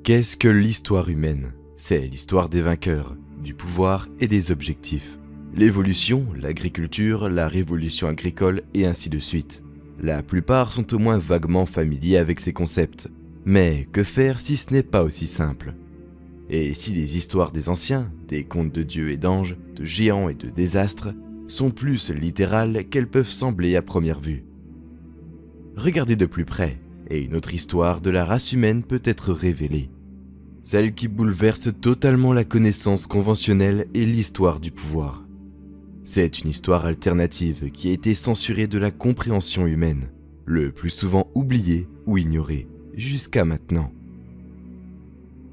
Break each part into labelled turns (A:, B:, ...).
A: Qu'est-ce que l'histoire humaine? C'est l'histoire des vainqueurs, du pouvoir et des objectifs. L'évolution, l'agriculture, la révolution agricole et ainsi de suite. La plupart sont au moins vaguement familiers avec ces concepts. Mais que faire si ce n'est pas aussi simple? Et si les histoires des anciens, des contes de dieux et d'anges, de géants et de désastres, sont plus littérales qu'elles peuvent sembler à première vue? Regardez de plus près, et une autre histoire de la race humaine peut être révélée. Celle qui bouleverse totalement la connaissance conventionnelle et l'histoire du pouvoir. C'est une histoire alternative qui a été censurée de la compréhension humaine, le plus souvent oubliée ou ignorée, jusqu'à maintenant.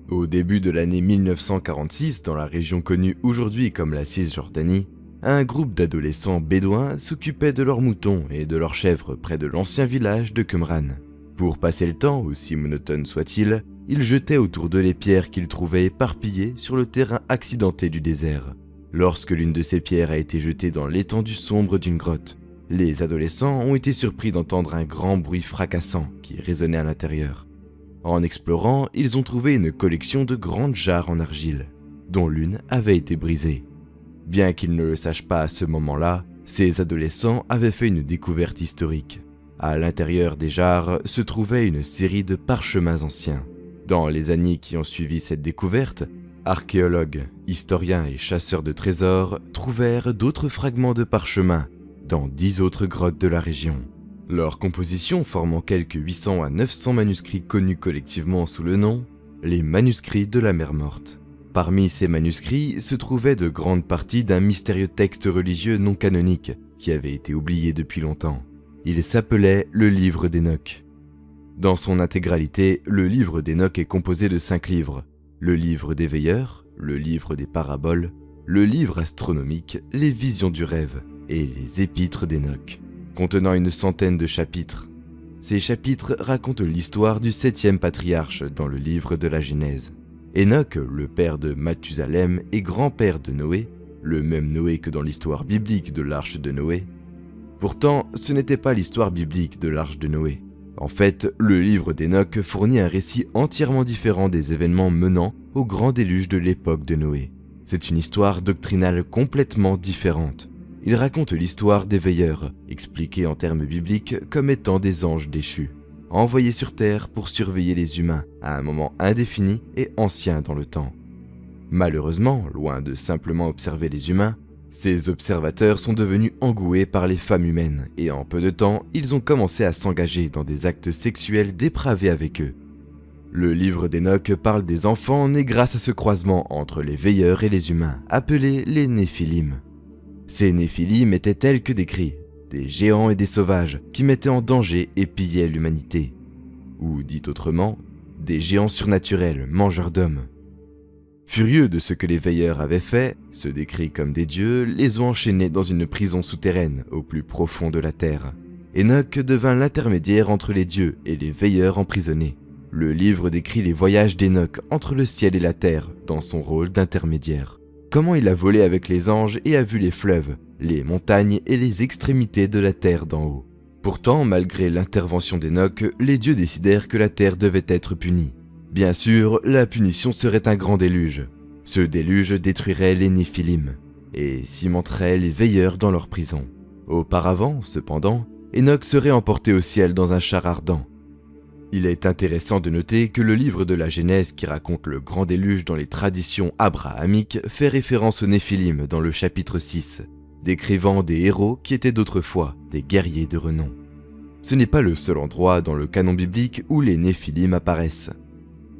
A: Au début de l'année 1946, dans la région connue aujourd'hui comme la Cisjordanie, un groupe d'adolescents bédouins s'occupait de leurs moutons et de leurs chèvres près de l'ancien village de Qumran. Pour passer le temps, aussi monotone soit-il, ils jetaient autour d'eux les pierres qu'ils trouvaient éparpillées sur le terrain accidenté du désert. Lorsque l'une de ces pierres a été jetée dans l'étendue sombre d'une grotte, les adolescents ont été surpris d'entendre un grand bruit fracassant qui résonnait à l'intérieur. En explorant, ils ont trouvé une collection de grandes jarres en argile, dont l'une avait été brisée. Bien qu'ils ne le sachent pas à ce moment-là, ces adolescents avaient fait une découverte historique. À l'intérieur des jarres se trouvait une série de parchemins anciens. Dans les années qui ont suivi cette découverte, archéologues, historiens et chasseurs de trésors trouvèrent d'autres fragments de parchemins dans 10 autres grottes de la région. Leur composition formant quelques 800 à 900 manuscrits connus collectivement sous le nom « Les manuscrits de la mer morte ». Parmi ces manuscrits se trouvaient de grandes parties d'un mystérieux texte religieux non canonique qui avait été oublié depuis longtemps. Il s'appelait le livre d'Enoch. Dans son intégralité, le livre d'Enoch est composé de 5 livres. Le livre des veilleurs, le livre des paraboles, le livre astronomique, les visions du rêve et les épîtres d'Enoch, contenant une centaine de chapitres. Ces chapitres racontent l'histoire du 7e patriarche dans le livre de la Genèse. Enoch, le père de Mathusalem et grand-père de Noé, le même Noé que dans l'histoire biblique de l'arche de Noé. Pourtant, ce n'était pas l'histoire biblique de l'arche de Noé. En fait, le livre d'Enoch fournit un récit entièrement différent des événements menant au grand déluge de l'époque de Noé. C'est une histoire doctrinale complètement différente. Il raconte l'histoire des veilleurs, expliquée en termes bibliques comme étant des anges déchus, envoyés sur terre pour surveiller les humains à un moment indéfini et ancien dans le temps. Malheureusement, loin de simplement observer les humains, ces observateurs sont devenus engoués par les femmes humaines et en peu de temps, ils ont commencé à s'engager dans des actes sexuels dépravés avec eux. Le livre d'Enoch parle des enfants nés grâce à ce croisement entre les veilleurs et les humains, appelés les Néphilim. Ces Néphilim étaient tels que décrits, des géants et des sauvages qui mettaient en danger et pillaient l'humanité. Ou dit autrement, des géants surnaturels, mangeurs d'hommes. Furieux de ce que les veilleurs avaient fait, ceux décrits comme des dieux les ont enchaînés dans une prison souterraine au plus profond de la terre. Enoch devint l'intermédiaire entre les dieux et les veilleurs emprisonnés. Le livre décrit les voyages d'Enoch entre le ciel et la terre dans son rôle d'intermédiaire. Comment il a volé avec les anges et a vu les fleuves, les montagnes et les extrémités de la terre d'en haut. Pourtant, malgré l'intervention d'Enoch, les dieux décidèrent que la terre devait être punie. Bien sûr, la punition serait un grand déluge. Ce déluge détruirait les Néphilim et cimenterait les veilleurs dans leur prison. Auparavant, cependant, Enoch serait emporté au ciel dans un char ardent. Il est intéressant de noter que le livre de la Genèse qui raconte le grand déluge dans les traditions abrahamiques fait référence aux Néphilim dans le chapitre 6, décrivant des héros qui étaient d'autrefois des guerriers de renom. Ce n'est pas le seul endroit dans le canon biblique où les Néphilim apparaissent.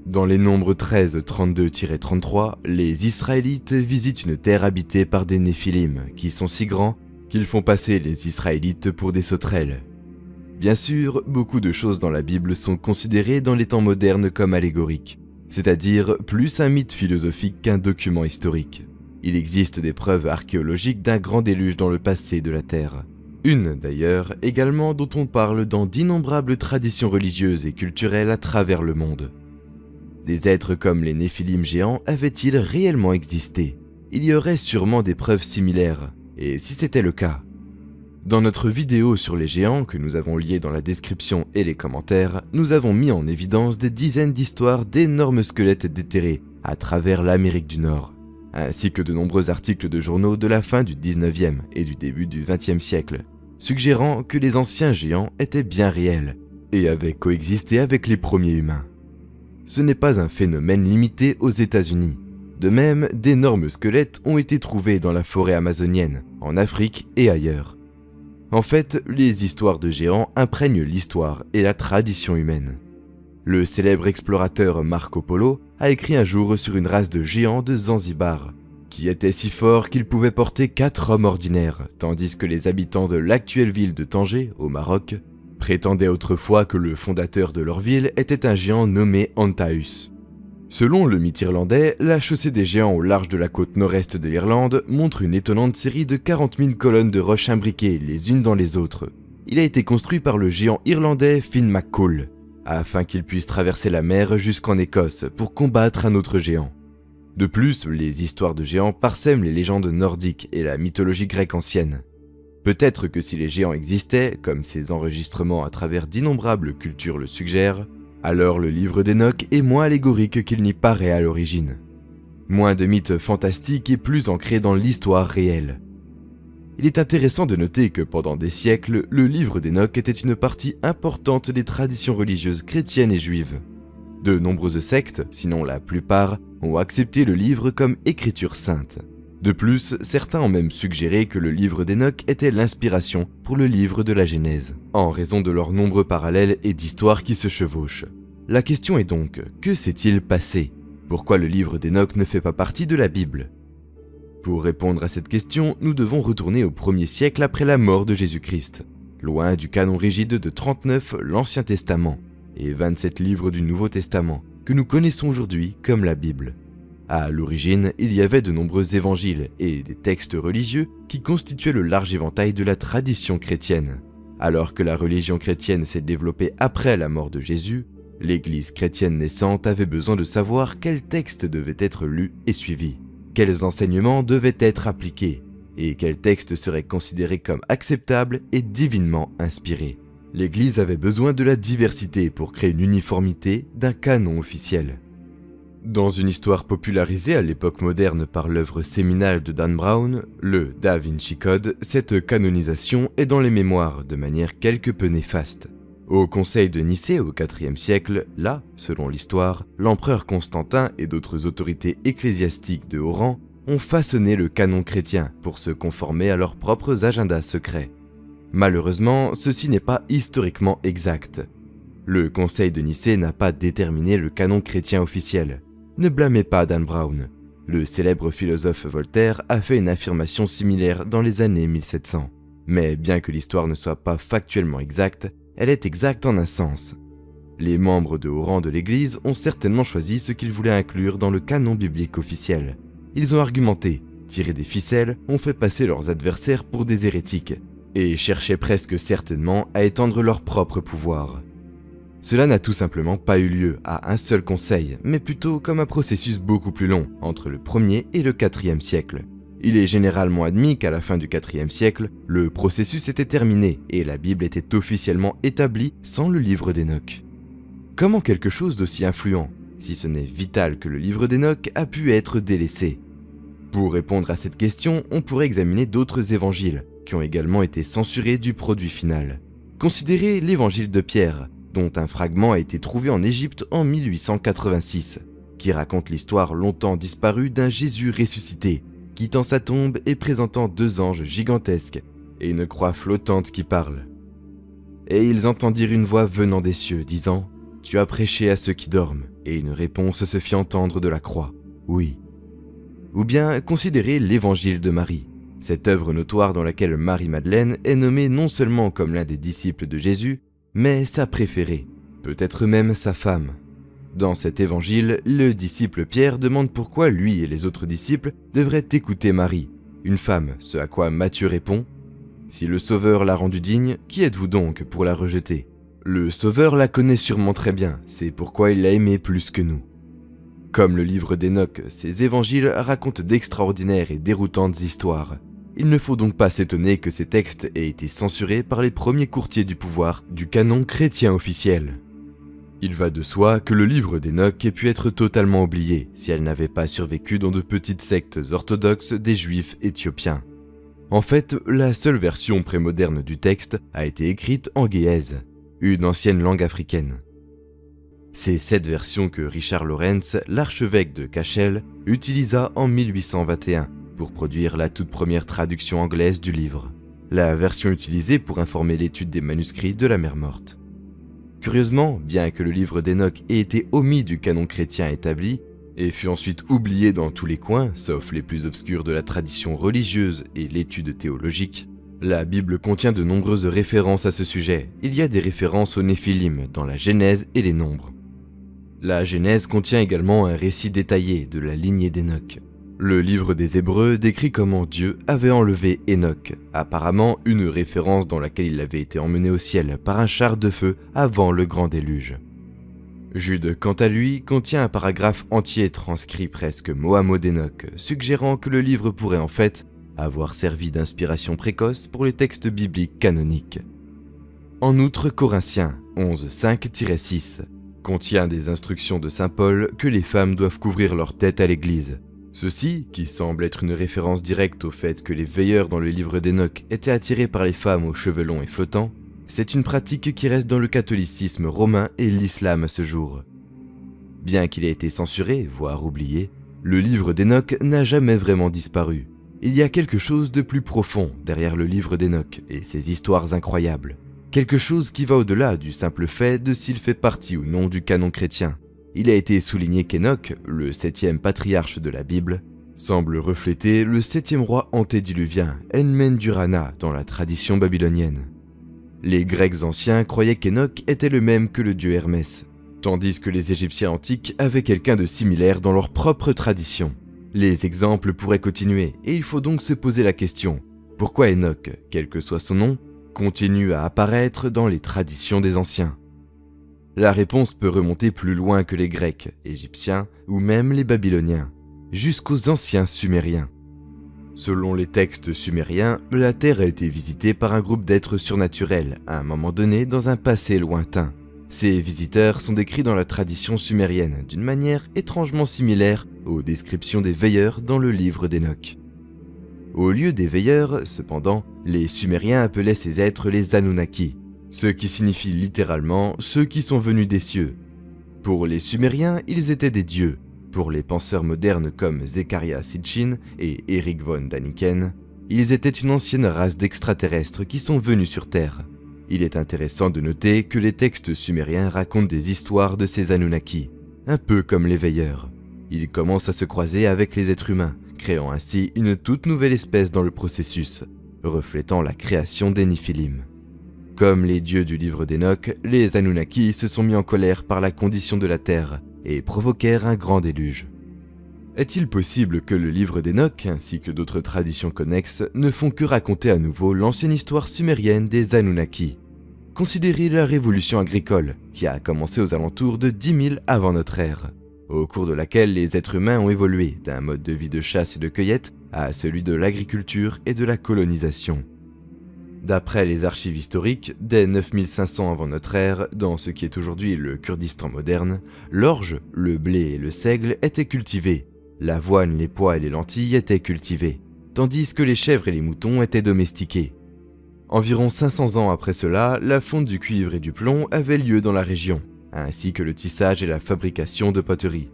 A: Dans les nombres 13, 32-33, les Israélites visitent une terre habitée par des Néphilim qui sont si grands qu'ils font passer les Israélites pour des sauterelles. Bien sûr, beaucoup de choses dans la Bible sont considérées dans les temps modernes comme allégoriques, c'est-à-dire plus un mythe philosophique qu'un document historique. Il existe des preuves archéologiques d'un grand déluge dans le passé de la Terre. Une, d'ailleurs, également dont on parle dans d'innombrables traditions religieuses et culturelles à travers le monde. Des êtres comme les Néphilim géants avaient-ils réellement existé? Il y aurait sûrement des preuves similaires, et si c'était le cas, Dans notre vidéo sur les géants, que nous avons liée dans la description et les commentaires, nous avons mis en évidence des dizaines d'histoires d'énormes squelettes déterrés à travers l'Amérique du Nord, ainsi que de nombreux articles de journaux de la fin du 19e et du début du 20e siècle, suggérant que les anciens géants étaient bien réels et avaient coexisté avec les premiers humains. Ce n'est pas un phénomène limité aux États-Unis. De même, d'énormes squelettes ont été trouvés dans la forêt amazonienne, en Afrique et ailleurs. En fait, les histoires de géants imprègnent l'histoire et la tradition humaine. Le célèbre explorateur Marco Polo a écrit un jour sur une race de géants de Zanzibar, qui était si fort qu'ils pouvaient porter 4 hommes ordinaires, tandis que les habitants de l'actuelle ville de Tanger, au Maroc, prétendaient autrefois que le fondateur de leur ville était un géant nommé Antaeus. Selon le mythe irlandais, la chaussée des géants au large de la côte nord-est de l'Irlande montre une étonnante série de 40 000 colonnes de roches imbriquées les unes dans les autres. Il a été construit par le géant irlandais Finn McCool, afin qu'il puisse traverser la mer jusqu'en Écosse pour combattre un autre géant. De plus, les histoires de géants parsèment les légendes nordiques et la mythologie grecque ancienne. Peut-être que si les géants existaient, comme ces enregistrements à travers d'innombrables cultures le suggèrent, alors le livre d'Enoch est moins allégorique qu'il n'y paraît à l'origine. Moins de mythes fantastiques et plus ancrés dans l'histoire réelle. Il est intéressant de noter que pendant des siècles, le livre d'Enoch était une partie importante des traditions religieuses chrétiennes et juives. De nombreuses sectes, sinon la plupart, ont accepté le livre comme écriture sainte. De plus, certains ont même suggéré que le livre d'Enoch était l'inspiration pour le livre de la Genèse, en raison de leurs nombreux parallèles et d'histoires qui se chevauchent. La question est donc, que s'est-il passé? Pourquoi le livre d'Enoch ne fait pas partie de la Bible? Pour répondre à cette question, nous devons retourner au 1er siècle après la mort de Jésus-Christ, loin du canon rigide de 39 l'Ancien Testament et 27 livres du Nouveau Testament, que nous connaissons aujourd'hui comme la Bible. À l'origine, il y avait de nombreux évangiles et des textes religieux qui constituaient le large éventail de la tradition chrétienne. Alors que la religion chrétienne s'est développée après la mort de Jésus, l'Église chrétienne naissante avait besoin de savoir quels textes devaient être lus et suivis, quels enseignements devaient être appliqués, et quels textes seraient considérés comme acceptables et divinement inspirés. L'Église avait besoin de la diversité pour créer une uniformité d'un canon officiel. Dans une histoire popularisée à l'époque moderne par l'œuvre séminale de Dan Brown, le Da Vinci Code, cette canonisation est dans les mémoires de manière quelque peu néfaste. Au Conseil de Nicée au IVe siècle, là, selon l'histoire, l'empereur Constantin et d'autres autorités ecclésiastiques de haut rang ont façonné le canon chrétien pour se conformer à leurs propres agendas secrets. Malheureusement, ceci n'est pas historiquement exact. Le Conseil de Nicée n'a pas déterminé le canon chrétien officiel. Ne blâmez pas Dan Brown. Le célèbre philosophe Voltaire a fait une affirmation similaire dans les années 1700. Mais bien que l'histoire ne soit pas factuellement exacte, elle est exacte en un sens. Les membres de haut rang de l'Église ont certainement choisi ce qu'ils voulaient inclure dans le canon biblique officiel. Ils ont argumenté, tiré des ficelles, ont fait passer leurs adversaires pour des hérétiques, et cherchaient presque certainement à étendre leur propre pouvoir. Cela n'a tout simplement pas eu lieu à un seul conseil, mais plutôt comme un processus beaucoup plus long, entre le 1er et le 4e siècle. Il est généralement admis qu'à la fin du 4e siècle, le processus était terminé et la Bible était officiellement établie sans le livre d'Enoch. Comment quelque chose d'aussi influent, si ce n'est vital que le livre d'Enoch, a pu être délaissé? Pour répondre à cette question, on pourrait examiner d'autres évangiles, qui ont également été censurés du produit final. Considérez l'évangile de Pierre, dont un fragment a été trouvé en Égypte en 1886, qui raconte l'histoire longtemps disparue d'un Jésus ressuscité, quittant sa tombe et présentant 2 anges gigantesques et une croix flottante qui parle. Et ils entendirent une voix venant des cieux, disant « Tu as prêché à ceux qui dorment », et une réponse se fit entendre de la croix, « Oui ». Ou bien considérez l'évangile de Marie, cette œuvre notoire dans laquelle Marie-Madeleine est nommée non seulement comme l'un des disciples de Jésus, mais sa préférée, peut-être même sa femme. Dans cet évangile, le disciple Pierre demande pourquoi lui et les autres disciples devraient écouter Marie, une femme, ce à quoi Matthieu répond « Si le Sauveur l'a rendue digne, qui êtes-vous donc pour la rejeter ? Le Sauveur la connaît sûrement très bien, c'est pourquoi il l'a aimée plus que nous. » Comme le livre d'Enoch, ces évangiles racontent d'extraordinaires et déroutantes histoires. Il ne faut donc pas s'étonner que ces textes aient été censurés par les premiers courtiers du pouvoir du canon chrétien officiel. Il va de soi que le livre d'Enoch ait pu être totalement oublié si elle n'avait pas survécu dans de petites sectes orthodoxes des Juifs éthiopiens. En fait, la seule version prémoderne du texte a été écrite en gé'ez, une ancienne langue africaine. C'est cette version que Richard Lawrence, l'archevêque de Cashel, utilisa en 1821 pour produire la toute première traduction anglaise du livre, la version utilisée pour informer l'étude des manuscrits de la Mer Morte. Curieusement, bien que le livre d'Enoch ait été omis du canon chrétien établi, et fut ensuite oublié dans tous les coins, sauf les plus obscurs de la tradition religieuse et l'étude théologique, la Bible contient de nombreuses références à ce sujet. Il y a des références aux Néphilim dans la Genèse et les Nombres. La Genèse contient également un récit détaillé de la lignée d'Enoch. Le livre des Hébreux décrit comment Dieu avait enlevé Enoch, apparemment une référence dans laquelle il avait été emmené au ciel par un char de feu avant le grand déluge. Jude, quant à lui, contient un paragraphe entier transcrit presque mot à mot d'Enoch, suggérant que le livre pourrait en fait avoir servi d'inspiration précoce pour les textes bibliques canoniques. En outre, Corinthiens 11:5-6 contient des instructions de saint Paul que les femmes doivent couvrir leur tête à l'église. Ceci, qui semble être une référence directe au fait que les veilleurs dans le livre d'Enoch étaient attirés par les femmes aux cheveux longs et flottants, c'est une pratique qui reste dans le catholicisme romain et l'islam à ce jour. Bien qu'il ait été censuré, voire oublié, le livre d'Enoch n'a jamais vraiment disparu. Il y a quelque chose de plus profond derrière le livre d'Enoch et ses histoires incroyables. Quelque chose qui va au-delà du simple fait de s'il fait partie ou non du canon chrétien. Il a été souligné qu'Enoch, le 7e patriarche de la Bible, semble refléter le 7e roi antédiluvien, Enmendurana, dans la tradition babylonienne. Les Grecs anciens croyaient qu'Enoch était le même que le dieu Hermès, tandis que les Égyptiens antiques avaient quelqu'un de similaire dans leur propre tradition. Les exemples pourraient continuer, et il faut donc se poser la question, pourquoi Enoch, quel que soit son nom, continue à apparaître dans les traditions des anciens? La réponse peut remonter plus loin que les Grecs, Égyptiens ou même les Babyloniens, jusqu'aux anciens Sumériens. Selon les textes sumériens, la Terre a été visitée par un groupe d'êtres surnaturels à un moment donné dans un passé lointain. Ces visiteurs sont décrits dans la tradition sumérienne d'une manière étrangement similaire aux descriptions des veilleurs dans le livre d'Enoch. Au lieu des veilleurs, cependant, les Sumériens appelaient ces êtres les Anunnaki, ce qui signifie littéralement « ceux qui sont venus des cieux ». Pour les Sumériens, ils étaient des dieux. Pour les penseurs modernes comme Zecharia Sitchin et Erich von Däniken, ils étaient une ancienne race d'extraterrestres qui sont venus sur Terre. Il est intéressant de noter que les textes sumériens racontent des histoires de ces Anunnaki, un peu comme les veilleurs. Ils commencent à se croiser avec les êtres humains, créant ainsi une toute nouvelle espèce dans le processus, reflétant la création des Néphilim. Comme les dieux du livre d'Enoch, les Anunnaki se sont mis en colère par la condition de la Terre et provoquèrent un grand déluge. Est-il possible que le livre d'Enoch, ainsi que d'autres traditions connexes, ne font que raconter à nouveau l'ancienne histoire sumérienne des Anunnaki? Considérez la révolution agricole, qui a commencé aux alentours de 10 000 avant notre ère, au cours de laquelle les êtres humains ont évolué d'un mode de vie de chasse et de cueillette à celui de l'agriculture et de la colonisation. D'après les archives historiques, dès 9500 avant notre ère, dans ce qui est aujourd'hui le Kurdistan moderne, l'orge, le blé et le seigle étaient cultivés, l'avoine, les pois et les lentilles étaient cultivés, tandis que les chèvres et les moutons étaient domestiqués. Environ 500 ans après cela, la fonte du cuivre et du plomb avait lieu dans la région, ainsi que le tissage et la fabrication de poteries.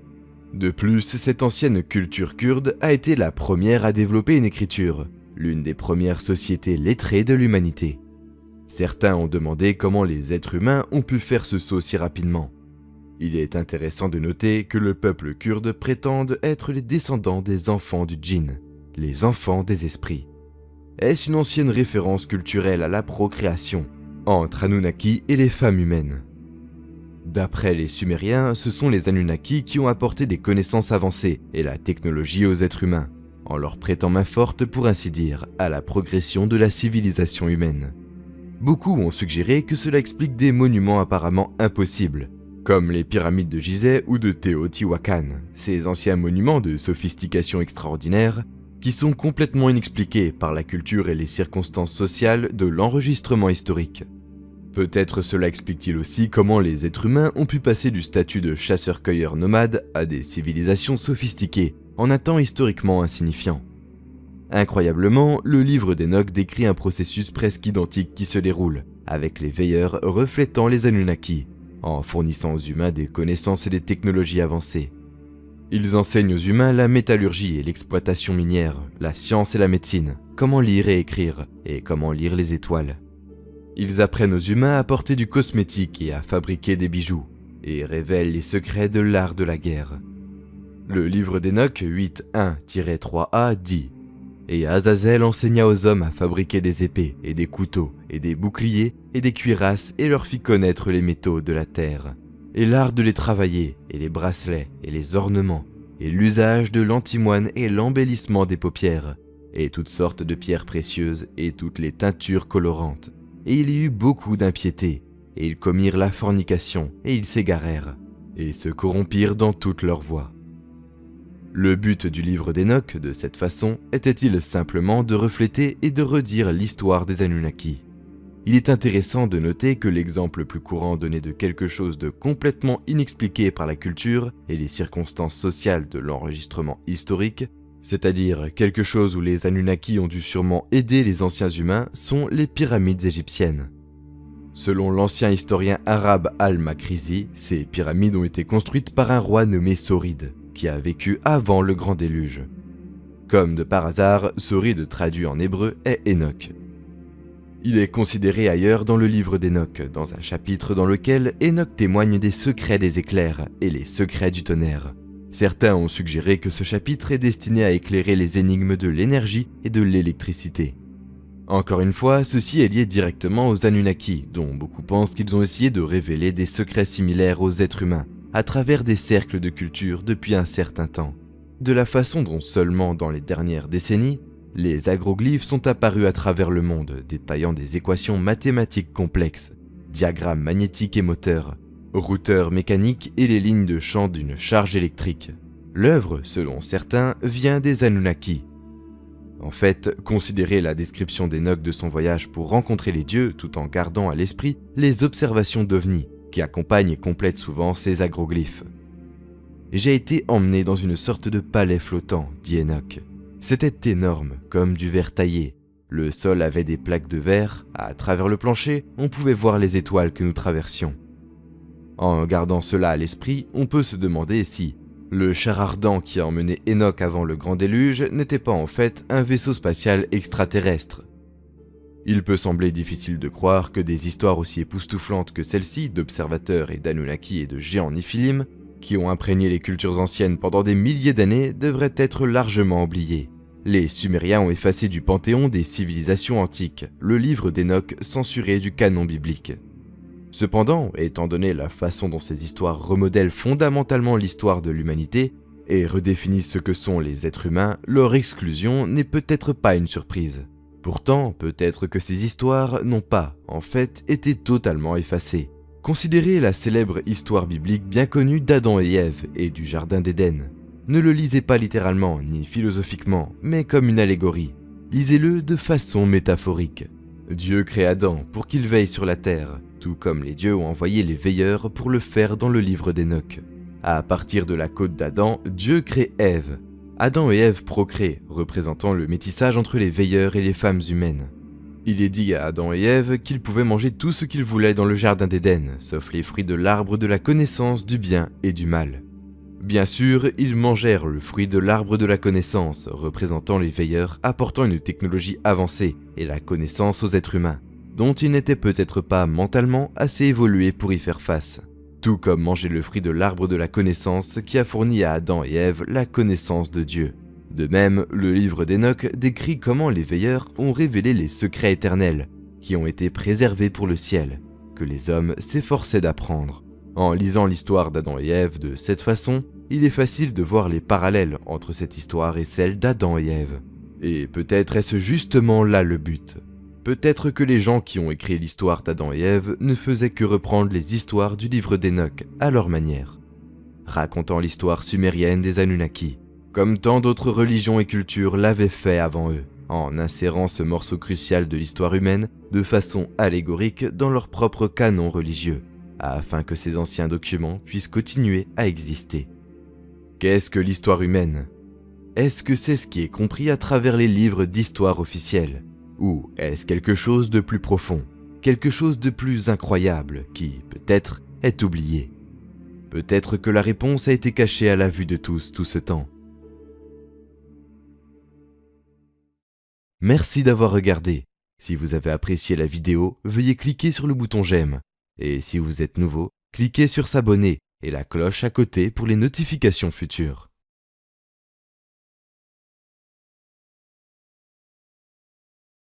A: De plus, cette ancienne culture kurde a été la première à développer une écriture, l'une des premières sociétés lettrées de l'humanité. Certains ont demandé comment les êtres humains ont pu faire ce saut si rapidement. Il est intéressant de noter que le peuple kurde prétende être les descendants des enfants du djinn, les enfants des esprits. Est-ce une ancienne référence culturelle à la procréation entre Anunnaki et les femmes humaines? D'après les Sumériens, ce sont les Anunnaki qui ont apporté des connaissances avancées et la technologie aux êtres humains, en leur prêtant main forte, pour ainsi dire, à la progression de la civilisation humaine. Beaucoup ont suggéré que cela explique des monuments apparemment impossibles, comme les pyramides de Gizeh ou de Teotihuacan. Ces anciens monuments de sophistication extraordinaire qui sont complètement inexpliquées par la culture et les circonstances sociales de l'enregistrement historique. Peut-être cela explique-t-il aussi comment les êtres humains ont pu passer du statut de chasseurs-cueilleurs nomades à des civilisations sophistiquées en un temps historiquement insignifiant. Incroyablement, le livre d'Enoch décrit un processus presque identique qui se déroule, avec les veilleurs reflétant les Anunnaki, en fournissant aux humains des connaissances et des technologies avancées. Ils enseignent aux humains la métallurgie et l'exploitation minière, la science et la médecine, comment lire et écrire, et comment lire les étoiles. Ils apprennent aux humains à porter du cosmétique et à fabriquer des bijoux, et révèlent les secrets de l'art de la guerre. Le livre d'Enoch 8.1-3a dit « Et Azazel enseigna aux hommes à fabriquer des épées, et des couteaux, et des boucliers, et des cuirasses, et leur fit connaître les métaux de la terre, et l'art de les travailler, et les bracelets, et les ornements, et l'usage de l'antimoine et l'embellissement des paupières, et toutes sortes de pierres précieuses, et toutes les teintures colorantes. Et il y eut beaucoup d'impiété, et ils commirent la fornication, et ils s'égarèrent, et se corrompirent dans toutes leurs voies. » Le but du livre d'Enoch, de cette façon, était-il simplement de refléter et de redire l'histoire des Anunnaki. Il est intéressant de noter que l'exemple le plus courant donné de quelque chose de complètement inexpliqué par la culture et les circonstances sociales de l'enregistrement historique, c'est-à-dire quelque chose où les Anunnaki ont dû sûrement aider les anciens humains, sont les pyramides égyptiennes. Selon l'ancien historien arabe Al-Makrizi, ces pyramides ont été construites par un roi nommé Sauride, qui a vécu avant le grand déluge. Comme de par hasard, Sauride traduit en hébreu est Enoch. Il est considéré ailleurs dans le livre d'Enoch, dans un chapitre dans lequel Enoch témoigne des secrets des éclairs et les secrets du tonnerre. Certains ont suggéré que ce chapitre est destiné à éclairer les énigmes de l'énergie et de l'électricité. Encore une fois, ceci est lié directement aux Anunnaki, dont beaucoup pensent qu'ils ont essayé de révéler des secrets similaires aux êtres humains, à travers des cercles de culture depuis un certain temps. De la façon dont seulement dans les dernières décennies, les agroglyphes sont apparus à travers le monde, détaillant des équations mathématiques complexes, diagrammes magnétiques et moteurs, routeurs mécaniques et les lignes de champ d'une charge électrique. L'œuvre, selon certains, vient des Anunnaki. En fait, considérez la description d'Enoch de son voyage pour rencontrer les dieux tout en gardant à l'esprit les observations d'OVNI qui accompagnent et complètent souvent ces agroglyphes. « J'ai été emmené dans une sorte de palais flottant, dit Enoch. C'était énorme, comme du verre taillé. Le sol avait des plaques de verre, à travers le plancher, on pouvait voir les étoiles que nous traversions. En gardant cela à l'esprit, on peut se demander si le char ardent qui a emmené Enoch avant le grand déluge n'était pas en fait un vaisseau spatial extraterrestre. Il peut sembler difficile de croire que des histoires aussi époustouflantes que celle-ci d'observateurs et d'Anunnaki et de géants Néphilim, qui ont imprégné les cultures anciennes pendant des milliers d'années, devraient être largement oubliées. Les Sumériens ont effacé du panthéon des civilisations antiques le livre d'Enoch censuré du canon biblique. Cependant, étant donné la façon dont ces histoires remodèlent fondamentalement l'histoire de l'humanité et redéfinissent ce que sont les êtres humains, leur exclusion n'est peut-être pas une surprise. Pourtant, peut-être que ces histoires n'ont pas, en fait, été totalement effacées. Considérez la célèbre histoire biblique bien connue d'Adam et Ève et du Jardin d'Éden. Ne le lisez pas littéralement ni philosophiquement, mais comme une allégorie. Lisez-le de façon métaphorique. Dieu crée Adam pour qu'il veille sur la terre, tout comme les dieux ont envoyé les veilleurs pour le faire dans le livre d'Enoch. À partir de la côte d'Adam, Dieu crée Ève. Adam et Ève procréent, représentant le métissage entre les veilleurs et les femmes humaines. Il est dit à Adam et Ève qu'ils pouvaient manger tout ce qu'ils voulaient dans le jardin d'Éden, sauf les fruits de l'arbre de la connaissance du bien et du mal. Bien sûr, ils mangèrent le fruit de l'arbre de la connaissance, représentant les veilleurs apportant une technologie avancée et la connaissance aux êtres humains, dont ils n'étaient peut-être pas mentalement assez évolués pour y faire face. Tout comme manger le fruit de l'arbre de la connaissance qui a fourni à Adam et Ève la connaissance de Dieu. De même, le livre d'Enoch décrit comment les veilleurs ont révélé les secrets éternels, qui ont été préservés pour le ciel, que les hommes s'efforçaient d'apprendre. En lisant l'histoire d'Adam et Ève de cette façon, il est facile de voir les parallèles entre cette histoire et celle d'Adam et Ève. Et peut-être est-ce justement là le but. Peut-être que les gens qui ont écrit l'histoire d'Adam et Ève ne faisaient que reprendre les histoires du livre d'Enoch à leur manière, racontant l'histoire sumérienne des Anunnaki, comme tant d'autres religions et cultures l'avaient fait avant eux, en insérant ce morceau crucial de l'histoire humaine de façon allégorique dans leur propre canon religieux, afin que ces anciens documents puissent continuer à exister. Qu'est-ce que l'histoire humaine ? Est-ce que c'est ce qui est compris à travers les livres d'histoire officiels ? Ou est-ce quelque chose de plus profond, quelque chose de plus incroyable qui, peut-être, est oublié ? Peut-être que la réponse a été cachée à la vue de tous tout ce temps. Merci d'avoir regardé. Si vous avez apprécié la vidéo, veuillez cliquer sur le bouton j'aime. Et si vous êtes nouveau, cliquez sur s'abonner et la cloche à côté pour les notifications futures.